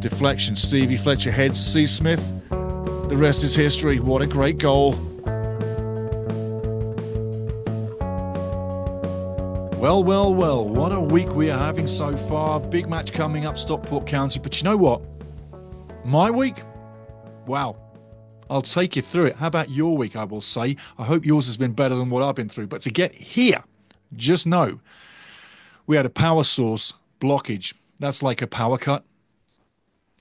Deflection, Stevie Fletcher heads C. Smith. The rest is history. What a great goal. Well, well, well, what a week we are having so far. Big match coming up, Stockport County. But you know what? My week? Wow. I'll take you through it. How about your week, I will say. I hope yours has been better than what I've been through. But to get here, just know we had a power source blockage. That's like a power cut.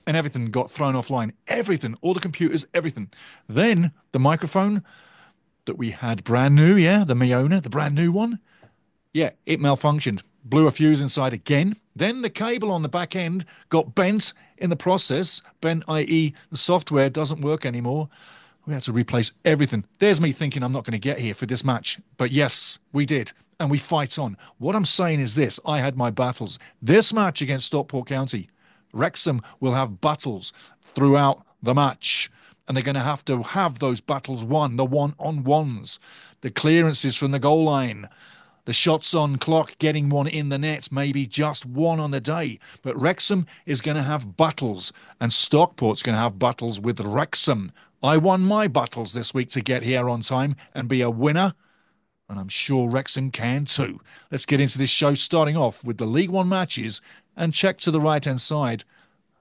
And everything got thrown offline. Everything. All the computers, everything. Then the microphone that we had brand new, the Miona, the brand new one. Yeah, it malfunctioned. Blew a fuse inside again. Then the cable on the back end got bent in the process. Bent, i.e. the software doesn't work anymore. We had to replace everything. There's me thinking I'm not going to get here for this match. But yes, we did. And we fight on. What I'm saying is this. I had my battles. This match against Stockport County, Wrexham will have battles throughout the match. And they're going to have those battles won. The one-on-ones. The clearances from the goal line. The shots on clock, getting one in the net, maybe just one on the day. But Wrexham is going to have battles, and Stockport's going to have battles with Wrexham. I won my battles this week to get here on time and be a winner, and I'm sure Wrexham can too. Let's get into this show, starting off with the League One matches, and check to the right-hand side,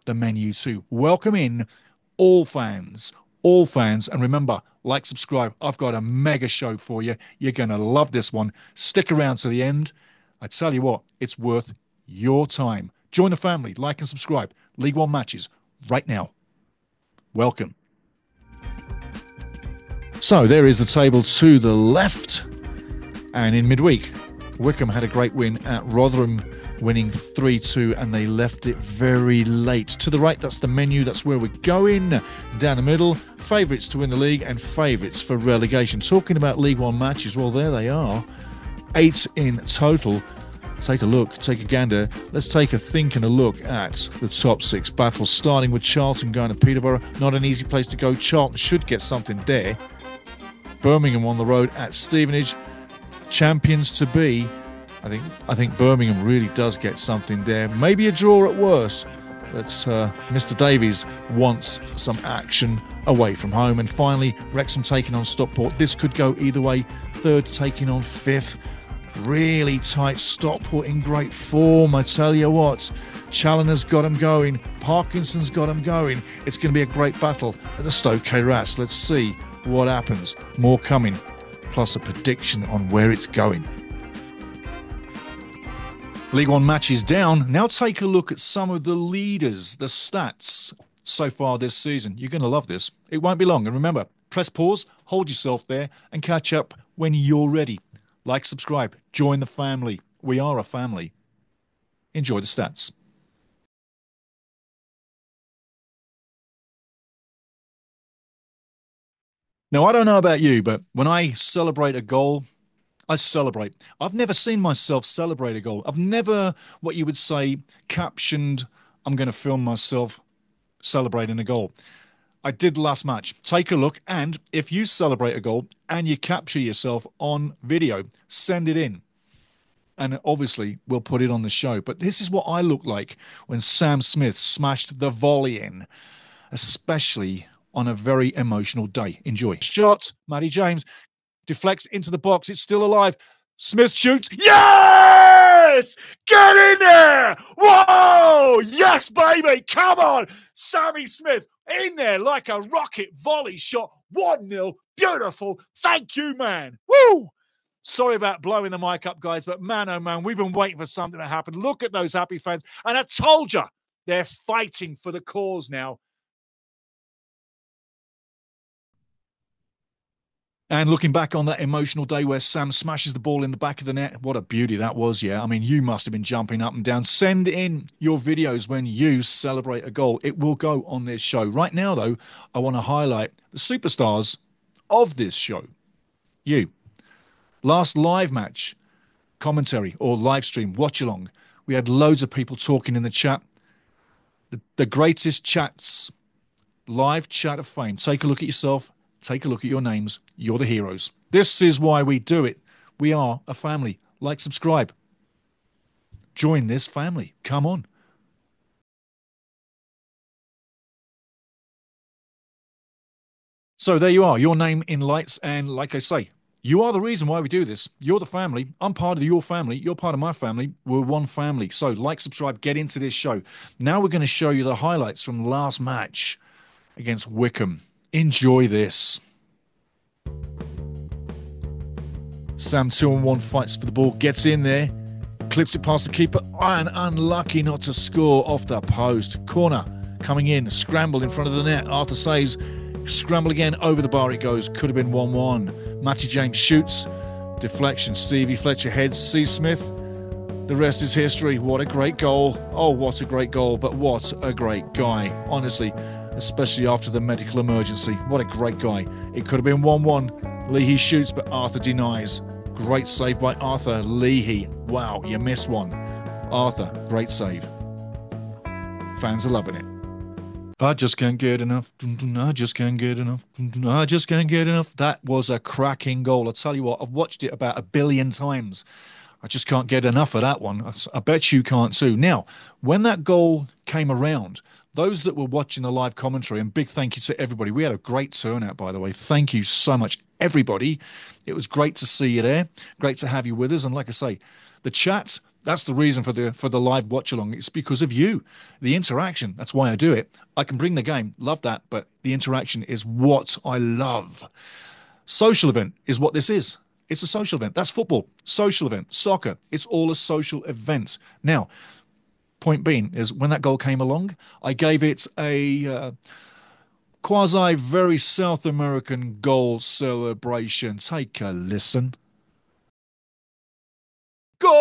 the menu too. Welcome in all fans, and remember, like, subscribe. I've got a mega show for you. You're going to love this one. Stick around to the end. I tell you what, it's worth your time. Join the family, like and subscribe. League One matches right now. Welcome. So there is the table to the left. And in midweek, Wycombe had a great win at Rotherham, winning 3-2, and they left it very late. To the right, that's the menu. That's where we're going. Down the middle, favourites to win the league and favourites for relegation. Talking about League One matches, well, there they are. 8 in total. Take a look, take a gander. Let's take a think and a look at the top 6 battles, starting with Charlton going to Peterborough. Not an easy place to go. Charlton should get something there. Birmingham on the road at Stevenage. Champions to be. I think Birmingham really does get something there. Maybe a draw at worst. But Mr. Davies wants some action away from home. And finally, Wrexham taking on Stockport. This could go either way. Third taking on fifth. Really tight. Stockport in great form. I tell you what. Challoner's got him going. Parkinson's got him going. It's going to be a great battle at the Stoke Rats. Let's see what happens. More coming. Plus a prediction on where it's going. League One matches down. Now take a look at some of the leaders, the stats so far this season. You're going to love this. It won't be long. And remember, press pause, hold yourself there, and catch up when you're ready. Like, subscribe, join the family. We are a family. Enjoy the stats. Now, I don't know about you, but when I celebrate a goal, I celebrate. I've never seen myself celebrate a goal. I've never, what you would say, captioned, I'm going to film myself celebrating a goal. I did last match. Take a look, and if you celebrate a goal and you capture yourself on video, send it in. And obviously, we'll put it on the show. But this is what I look like when Sam Smith smashed the volley in, especially on a very emotional day. Enjoy. Shot, Matty James. Deflects into the box. It's still alive. Smith shoots. Yes! Get in there! Whoa! Yes, baby! Come on! Sammy Smith in there like a rocket volley shot. 1-0. Beautiful. Thank you, man. Woo! Sorry about blowing the mic up, guys, but man, oh man, we've been waiting for something to happen. Look at those happy fans. And I told you, they're fighting for the cause now. And looking back on that emotional day where Sam smashes the ball in the back of the net, what a beauty that was, yeah. I mean, you must have been jumping up and down. Send in your videos when you celebrate a goal. It will go on this show. Right now, though, I want to highlight the superstars of this show. You. Last live match, commentary or live stream, watch along. We had loads of people talking in the chat. The greatest chats, live chat of fame. Take a look at yourself. Take a look at your names. You're the heroes. This is why we do it. We are a family. Like, subscribe. Join this family. Come on. So there you are, your name in lights. And like I say, you are the reason why we do this. You're the family. I'm part of your family. You're part of my family. We're one family. So like, subscribe, get into this show. Now we're going to show you the highlights from last match against Wycombe. Enjoy this. Sam 2-on-1 fights for the ball, gets in there, clips it past the keeper, and unlucky not to score off the post. Corner coming in, scramble in front of the net. Arthur saves, scramble again, over the bar it goes. Could have been 1-1. Matty James shoots, deflection. Stevie Fletcher heads, C. Smith. The rest is history. What a great goal. Oh, what a great goal, but what a great guy. Honestly, especially after the medical emergency. What a great guy. It could have been 1-1. Leahy shoots, but Arthur denies. Great save by Arthur. Leahy, wow, you missed one. Arthur, great save. Fans are loving it. I just can't get enough. I just can't get enough. I just can't get enough. That was a cracking goal. I tell you what, I've watched it about 1 billion times. I just can't get enough of that one. I bet you can't too. Now, when that goal came around, those that were watching the live commentary, and big thank you to everybody. We had a great turnout, by the way. Thank you so much, everybody. It was great to see you there. Great to have you with us. And like I say, the chat, that's the reason for the live watch along. It's because of you, the interaction. That's why I do it. I can bring the game, love that, but the interaction is what I love. Social event is what this is. It's a social event. That's football, social event, soccer. It's all a social event. Now, point being is when that goal came along, I gave it a quasi very South American goal celebration. Take a listen. Goal!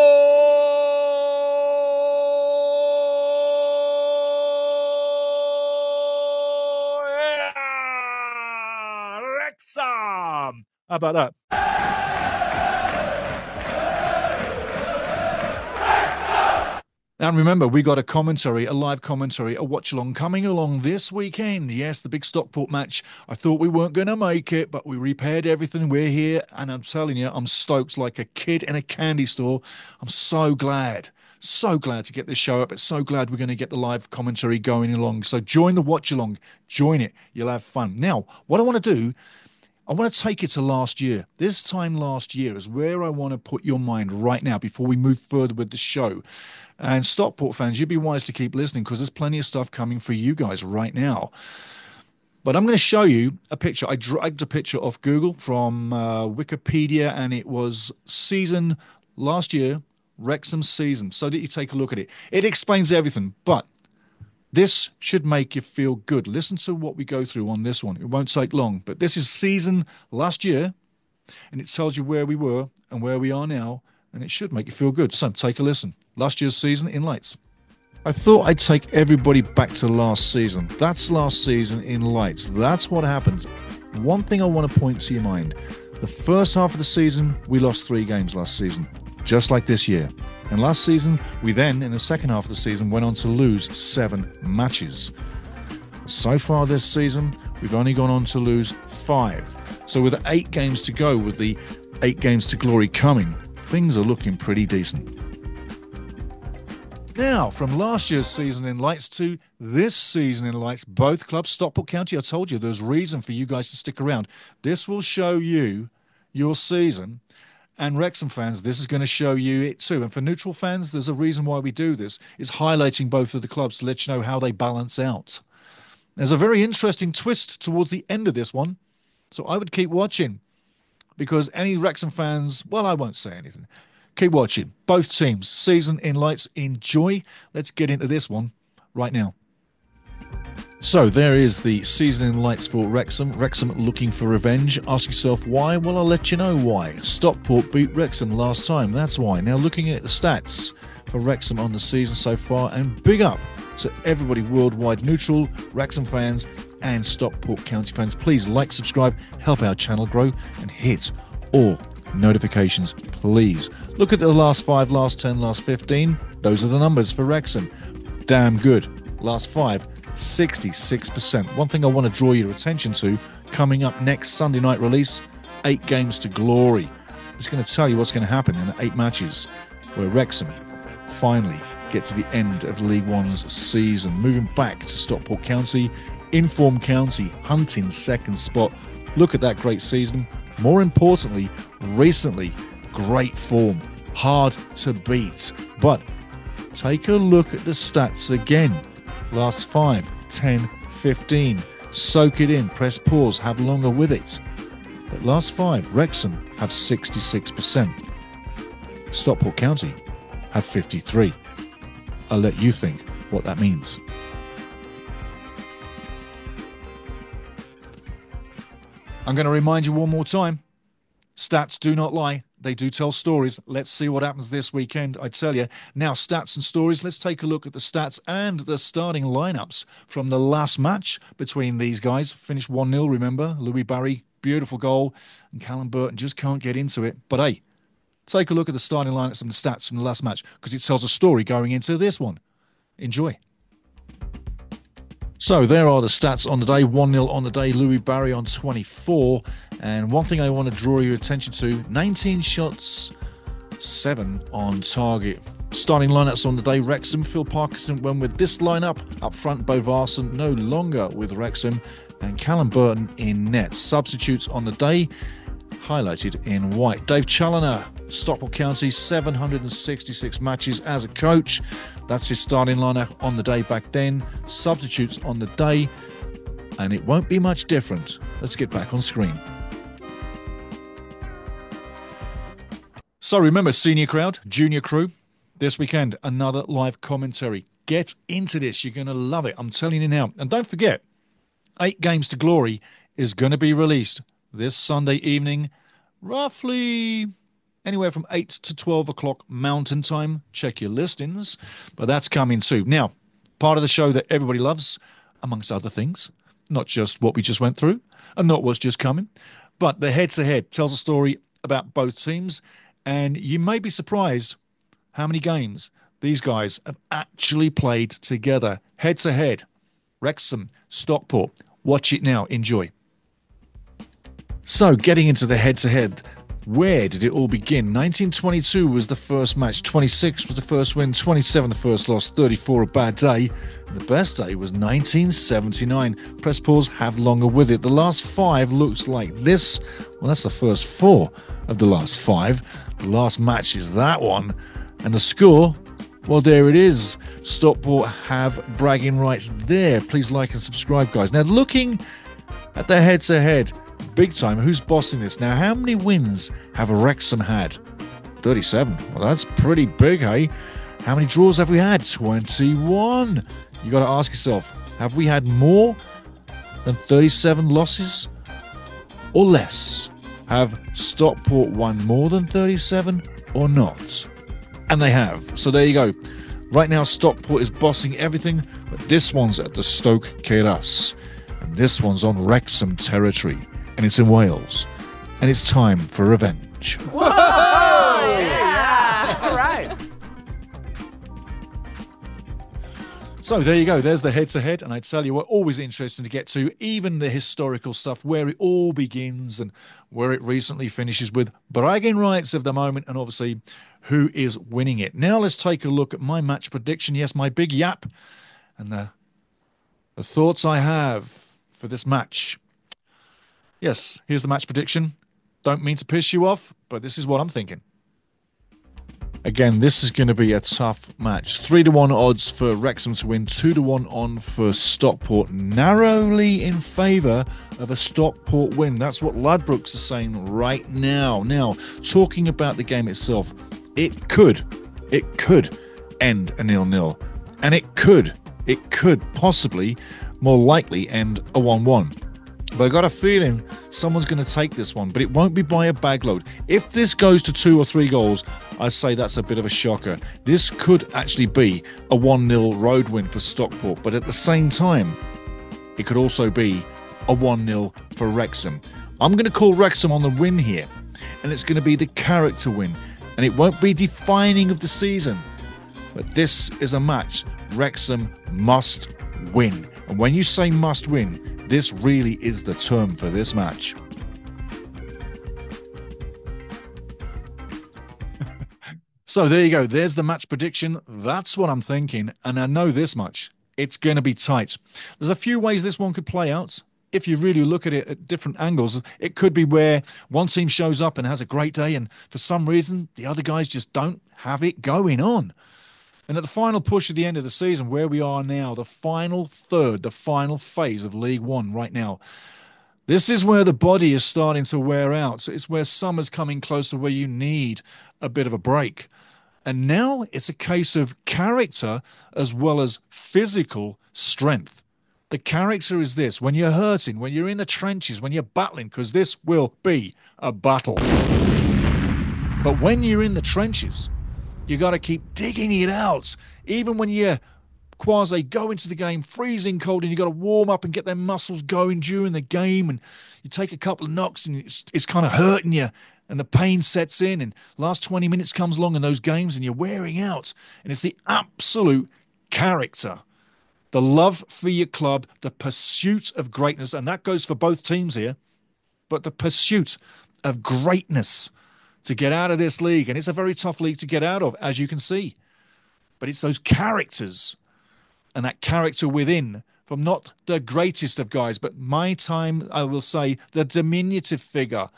Yeah! WREXHAM! How about that? And remember, we got a commentary, a live commentary, a watch-along coming along this weekend. Yes, the big Stockport match. I thought we weren't going to make it, but we repaired everything. We're here, and I'm telling you, I'm stoked like a kid in a candy store. I'm so glad to get this show up. It's so glad we're going to get the live commentary going along. So join the watch-along. Join it. You'll have fun. Now, what I want to do, I want to take it to last year. This time last year is where I want to put your mind right now before we move further with the show. And Stockport fans, you'd be wise to keep listening because there's plenty of stuff coming for you guys right now. But I'm going to show you a picture. I dragged a picture off Google from Wikipedia, and it was season last year, Wrexham season, so that you take a look at it. It explains everything, but this should make you feel good. Listen to what we go through on this one. It won't take long, but this is season last year, and it tells you where we were and where we are now, and it should make you feel good. So take a listen. Last year's season in lights. I thought I'd take everybody back to last season. That's last season in lights. That's what happened. One thing I want to point to your mind. The first half of the season, we lost 3 games last season, just like this year. And last season, we then, in the second half of the season, went on to lose 7 matches. So far this season, we've only gone on to lose 5. So with 8 games to go, with the 8 games to glory coming, things are looking pretty decent. Now, from last year's season in lights to this season in lights, both clubs, Stockport County, I told you there's reason for you guys to stick around. This will show you your season, and Wrexham fans, this is going to show you it too. And for neutral fans, there's a reason why we do this. It's highlighting both of the clubs to let you know how they balance out. There's a very interesting twist towards the end of this one, so I would keep watching, because any Wrexham fans, well, I won't say anything. Keep watching. Both teams, season in lights, enjoy. Let's get into this one right now. So there is the season in lights for Wrexham. Wrexham looking for revenge. Ask yourself why? Well, I'll let you know why. Stockport beat Wrexham last time. That's why. Now looking at the stats for Wrexham on the season so far, and big up to everybody worldwide, neutral, Wrexham fans and Stockport County fans. Please like, subscribe, help our channel grow, and hit all notifications, please. Look at the last 5, last 10, last 15. Those are the numbers for Wrexham. Damn good. Last 5, 66%. One thing I want to draw your attention to, coming up next Sunday night release, 8 games to glory. It's going to tell you what's going to happen in the 8 matches where Wrexham finally get to the end of League One's season. Moving back to Stockport County, Inform County hunting second spot, Look at that great season. More importantly, recently, great form. Hard to beat. But take a look at the stats again. Last 5, 10, 15. Soak it in, press pause, have longer with it. But last 5, Wrexham have 66%. Stockport County have 53. I'll let you think what that means. I'm going to remind you one more time. Stats do not lie. They do tell stories. Let's see what happens this weekend, I tell you. Now, stats and stories. Let's take a look at the stats and the starting lineups from the last match between these guys. Finished 1-0, remember? Louis Barry, beautiful goal. And Callum Burton just can't get into it. But hey, take a look at the starting lineups and the stats from the last match because it tells a story going into this one. Enjoy. So there are the stats on the day. 1-0 on the day, Louis Barry on 24. And one thing I want to draw your attention to, 19 shots, 7 on target. Starting lineups on the day, Wrexham, Phil Parkinson went with this lineup. Up front, Bo Varson no longer with Wrexham. And Callum Burton in net. Substitutes on the day, highlighted in white. Dave Challoner, Stockport County, 766 matches as a coach. That's his starting lineup on the day back then. Substitutes on the day, and it won't be much different. Let's get back on screen. So remember, senior crowd, junior crew, this weekend, another live commentary. Get into this. You're going to love it. I'm telling you now. And don't forget, 8 Games to Glory is going to be released this Sunday evening, roughly anywhere from 8 to 12 o'clock Mountain Time. Check your listings, but that's coming too. Now, part of the show that everybody loves, amongst other things, not just what we just went through and not what's just coming, but the head-to-head tells a story about both teams, and you may be surprised how many games these guys have actually played together. Head-to-head, Wrexham, Stockport. Watch it now. Enjoy. So, getting into the head-to-head, where did it all begin? 1922 was the first match, 26 was the first win, 27 the first loss, 34 a bad day, and the best day was 1979. Press pause, have longer with it. The last 5 looks like this. Well, that's the first 4 of the last 5. The last match is that one. And the score, well, there it is. Stockport have bragging rights there. Please like and subscribe, guys. Now, looking at the head-to-head, big time, who's bossing this? Now, how many wins have Wrexham had? 37. Well, that's pretty big, hey? How many draws have we had? 21. You got to ask yourself, have we had more than 37 losses or less? Have Stockport won more than 37 or not? And they have. So there you go. Right now, Stockport is bossing everything, but this one's at the Stoke Keras. And this one's on Wrexham territory. And it's in Wales. And it's time for revenge. Whoa! Yeah! All right. So there you go. There's the head-to-head. And I tell you what, always interesting to get to, even the historical stuff, where it all begins and where it recently finishes with bragging rights of the moment and obviously who is winning it. Now let's take a look at my match prediction. Yes, my big yap and the thoughts I have for this match. Yes, here's the match prediction. Don't mean to piss you off, but this is what I'm thinking. Again, this is going to be a tough match. 3-1 odds for Wrexham to win, 2-1 on for Stockport. Narrowly in favour of a Stockport win. That's what Ladbrokes are saying right now. Now, talking about the game itself, it could end a 0-0. And it could possibly, more likely, end a 1-1. But I got a feeling someone's going to take this one, but it won't be by a bag load. If this goes to 2 or 3 goals, I say that's a bit of a shocker. This could actually be a 1-0 road win for Stockport, but at the same time, it could also be a 1-0 for Wrexham. I'm going to call Wrexham on the win here, and it's going to be the character win, and it won't be defining of the season. But this is a match Wrexham must win. And when you say must win, this really is the term for this match. So there you go. There's the match prediction. That's what I'm thinking. And I know this much. It's going to be tight. There's a few ways this one could play out. if you really look at it at different angles, it could be where one team shows up and has a great day, and for some reason, the other guys just don't have it going on. And at the final push at the end of the season, where we are now, the final third, the final phase of League One right now, this is where the body is starting to wear out. So it's where summer's coming closer, where you need a bit of a break. And now it's a case of character as well as physical strength. The character is this: when you're hurting, when you're in the trenches, when you're battling, because this will be a battle. But when you're in the trenches, you got to keep digging it out. Even when you quasi go into the game freezing cold and you got to warm up and get their muscles going during the game, and you take a couple of knocks and it's kind of hurting you, and the pain sets in, and last 20 minutes comes along in those games and you're wearing out. And it's the absolute character, the love for your club, the pursuit of greatness, and that goes for both teams here, but the pursuit of greatness to get out of this league. And it's a very tough league to get out of, as you can see. But it's those characters and that character within, from not the greatest of guys, but my time, I will say, the diminutive figure.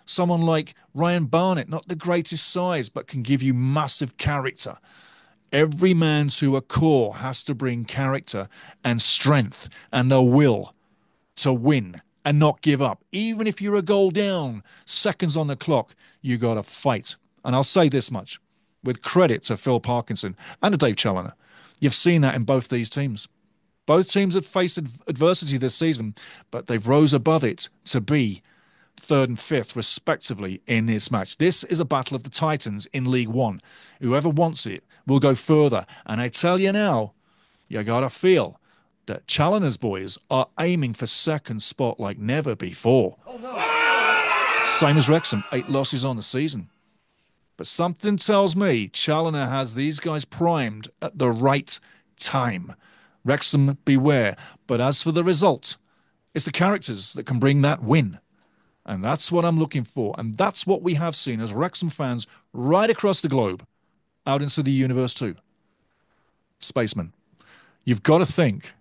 Someone like Ryan Barnett, not the greatest size, but can give you massive character. Every man to a core has to bring character and strength and the will to win and not give up. Even if you're a goal down, seconds on the clock, you got to fight. And I'll say this much, with credit to Phil Parkinson and to Dave Challoner, you've seen that in both these teams. Both teams have faced adversity this season, but they've rose above it to be third and fifth, respectively, in this match. This is a battle of the Titans in League One. Whoever wants it will go further. And I tell you now, you got to feel that Challoner's boys are aiming for second spot like never before. Oh, no. Same as Wrexham, 8 losses on the season. But something tells me Challoner has these guys primed at the right time. Wrexham, beware. But as for the result, it's the characters that can bring that win. And that's what I'm looking for. And that's what we have seen as Wrexham fans right across the globe, out into the universe too. Spaceman, you've got to think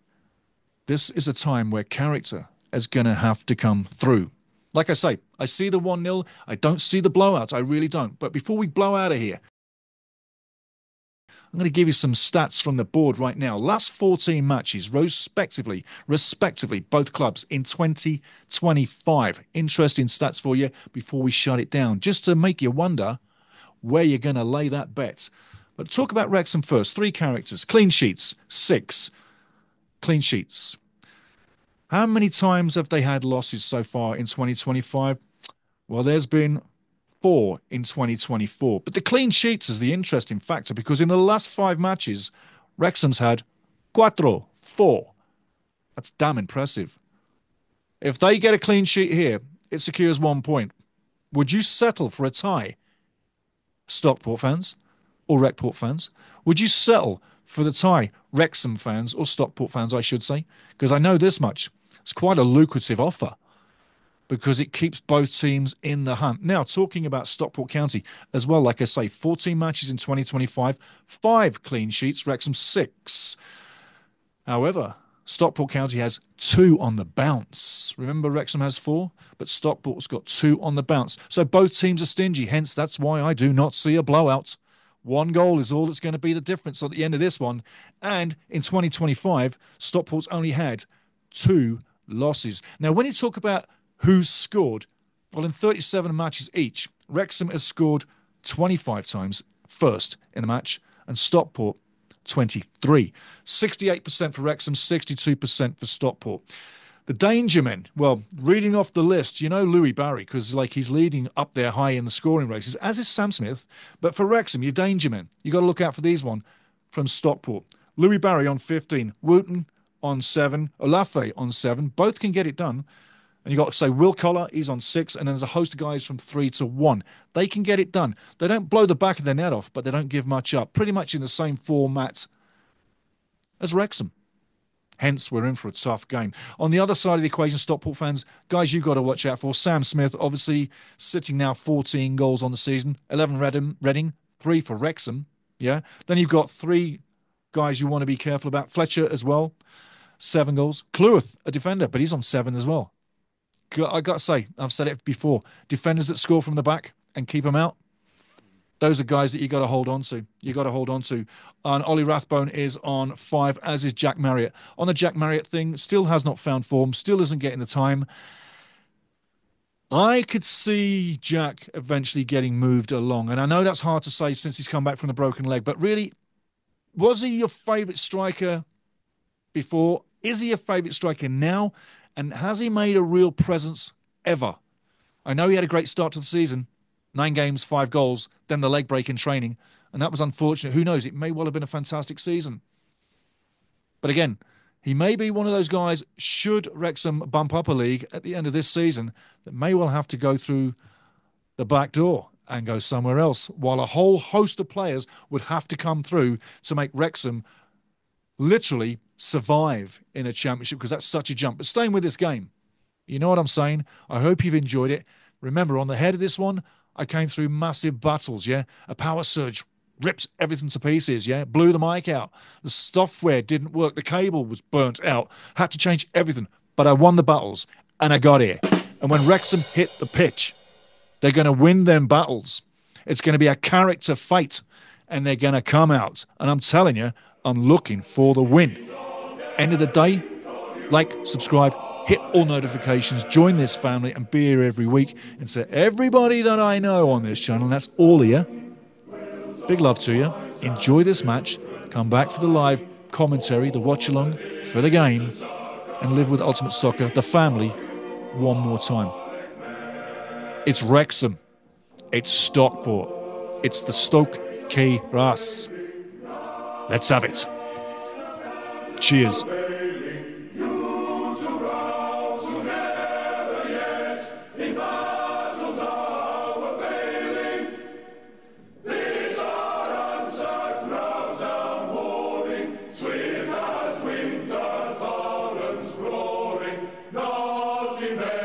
this is a time where character is going to have to come through. Like I say, I see the 1-0. I don't see the blowout. I really don't. But before we blow out of here, I'm going to give you some stats from the board right now. Last 14 matches, respectively, both clubs in 2025. Interesting stats for you before we shut it down, just to make you wonder where you're going to lay that bet. But talk about Wrexham first. 3 characters. Clean sheets, 6. Clean sheets. How many times have they had losses so far in 2025? Well, there's been 4 in 2024. But the clean sheets is the interesting factor, because in the last 5 matches, Wrexham's had 4. That's damn impressive. If they get a clean sheet here, it secures 1 point. Would you settle for a tie? Stockport fans or Wreckport fans? Would you settle for the tie? Wrexham fans or Stockport fans, I should say. Because I know this much. It's quite a lucrative offer, because it keeps both teams in the hunt. Now, talking about Stockport County as well, like I say, 14 matches in 2025, 5 clean sheets, Wrexham 6. However, Stockport County has 2 on the bounce. Remember, Wrexham has 4, but Stockport's got 2 on the bounce. So both teams are stingy, hence that's why I do not see a blowout. 1 goal is all that's going to be the difference at the end of this one. And in 2025, Stockport's only had 2 losses. Now, when you talk about who's scored, well, in 37 matches each, Wrexham has scored 25 times first in the match, and Stockport 23. 68% for Wrexham, 62% for Stockport. The danger men, well, reading off the list, you know Louis Barry, because he's leading up there high in the scoring races, as is Sam Smith. But for Wrexham, your danger men, you got to look out for these one from Stockport. Louis Barry on 15, Wooten on 7, Olafe on 7. Both can get it done. And you got to say Will Collar, he's on 6, and then there's a host of guys from 3 to 1. They can get it done. They don't blow the back of their net off, but they don't give much up. Pretty much in the same format as Wrexham. Hence, we're in for a tough game. On the other side of the equation, Stockport fans, guys you've got to watch out for. Sam Smith, obviously, sitting now 14 goals on the season. 11 Reading, 3 for Wrexham. Yeah. Then you've got 3 guys you want to be careful about. Fletcher as well. 7 goals. Cleworth, a defender, but he's on 7 as well. I got to say, I've said it before, defenders that score from the back and keep them out, those are guys that you got to hold on to. You got to hold on to. And Ollie Rathbone is on 5, as is Jack Marriott. On the Jack Marriott thing, still has not found form, still isn't getting the time. I could see Jack eventually getting moved along. And I know that's hard to say since he's come back from the broken leg, but really, was he your favourite striker before? Is he your favourite striker now? And has he made a real presence ever? I know he had a great start to the season. 9 games, 5 goals, then the leg break in training. And that was unfortunate. Who knows? It may well have been a fantastic season. But again, he may be one of those guys, should Wrexham bump up a league at the end of this season, that may well have to go through the back door and go somewhere else, while a whole host of players would have to come through to make Wrexham literally survive in a championship, because that's such a jump. But staying with this game, you know what I'm saying? I hope you've enjoyed it. Remember, on the head of this one, I came through massive battles, yeah? A power surge ripped everything to pieces, yeah? Blew the mic out. The software didn't work. The cable was burnt out. Had to change everything. But I won the battles, and I got here. And when Wrexham hit the pitch, they're going to win them battles. It's going to be a character fight, and they're going to come out. And I'm telling you, I'm looking for the win. End of the day, like, subscribe, hit all notifications, join this family, and be here every week. And to everybody that I know on this channel, and that's all of you, big love to you. Enjoy this match. Come back for the live commentary, the watch-along for the game, and live with Ultimate Soccer, the family, one more time. It's Wrexham. It's Stockport. It's the Stoke Key Ras. Let's have it. Cheers. Swift as winter torrents roaring, not in vain.